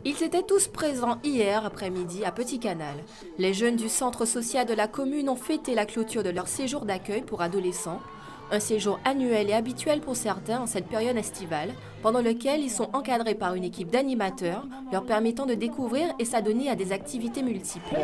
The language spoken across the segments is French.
Ils étaient tous présents hier après-midi à Petit Canal. Les jeunes du centre social de la commune ont fêté la clôture de leur séjour d'accueil pour adolescents. Un séjour annuel et habituel pour certains en cette période estivale, pendant lequel ils sont encadrés par une équipe d'animateurs, leur permettant de découvrir et s'adonner à des activités multiples.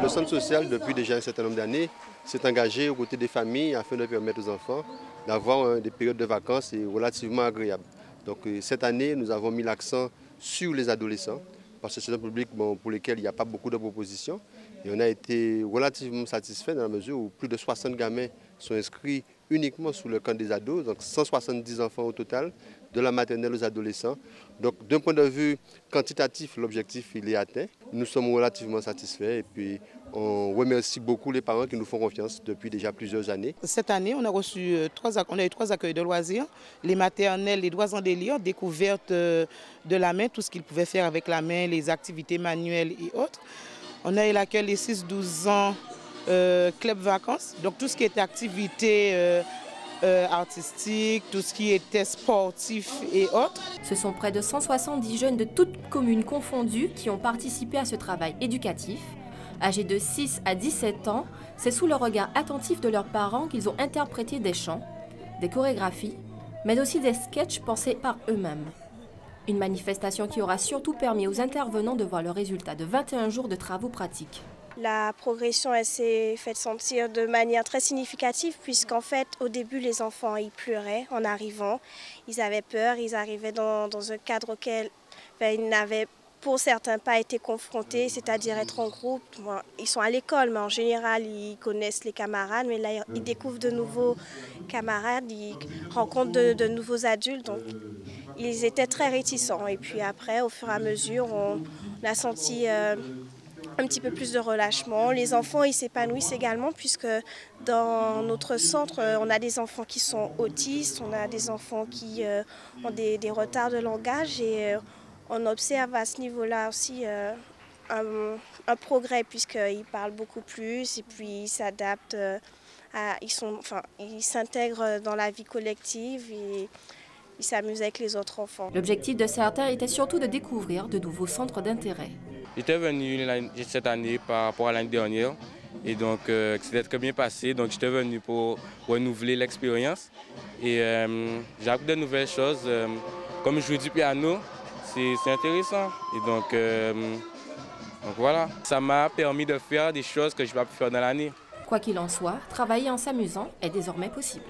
Le centre social, depuis déjà un certain nombre d'années, s'est engagé aux côtés des familles afin de permettre aux enfants d'avoir des périodes de vacances relativement agréables. Donc cette année, nous avons mis l'accent sur les adolescents, parce que c'est un public pour lequel il n'y a pas beaucoup de propositions. Et on a été relativement satisfait dans la mesure où plus de 60 gamins sont inscrits uniquement sous le camp des ados, donc 170 enfants au total, de la maternelle aux adolescents. Donc d'un point de vue quantitatif, l'objectif il est atteint. Nous sommes relativement satisfaits et puis on remercie beaucoup les parents qui nous font confiance depuis déjà plusieurs années. Cette année, on a eu trois accueils de loisirs, les maternelles, les doigts en délire, découverte de la main, tout ce qu'ils pouvaient faire avec la main, les activités manuelles et autres. On a eu l'accueil des 6-12 ans, club vacances, donc tout ce qui était activité artistique, tout ce qui était sportif et autres. Ce sont près de 170 jeunes de toutes communes confondues qui ont participé à ce travail éducatif. Âgés de 6 à 17 ans, c'est sous le regard attentif de leurs parents qu'ils ont interprété des chants, des chorégraphies, mais aussi des sketchs pensés par eux-mêmes. Une manifestation qui aura surtout permis aux intervenants de voir le résultat de 21 jours de travaux pratiques. La progression s'est faite sentir de manière très significative puisqu'en fait au début les enfants ils pleuraient en arrivant, ils avaient peur, ils arrivaient dans un cadre auquel ils n'avaient pour certains pas été confrontés, c'est-à-dire être en groupe. Ils sont à l'école mais en général ils connaissent les camarades, mais là ils découvrent de nouveaux camarades, ils rencontrent de nouveaux adultes, donc ils étaient très réticents et puis après au fur et à mesure on a senti un petit peu plus de relâchement. Les enfants ils s'épanouissent également puisque dans notre centre, on a des enfants qui sont autistes, on a des enfants qui ont des retards de langage et on observe à ce niveau-là aussi un progrès puisqu'ils parlent beaucoup plus et puis ils s'adaptent, ils s'intègrent dans la vie collective et ils s'amusent avec les autres enfants. L'objectif de certains était surtout de découvrir de nouveaux centres d'intérêt. J'étais venu cette année par rapport à l'année dernière et donc c'était très bien passé. Donc j'étais venu pour renouveler l'expérience et j'ai appris de nouvelles choses. Comme jouer du piano, c'est intéressant et donc voilà. Ça m'a permis de faire des choses que je n'ai pas pu faire dans l'année. Quoi qu'il en soit, travailler en s'amusant est désormais possible.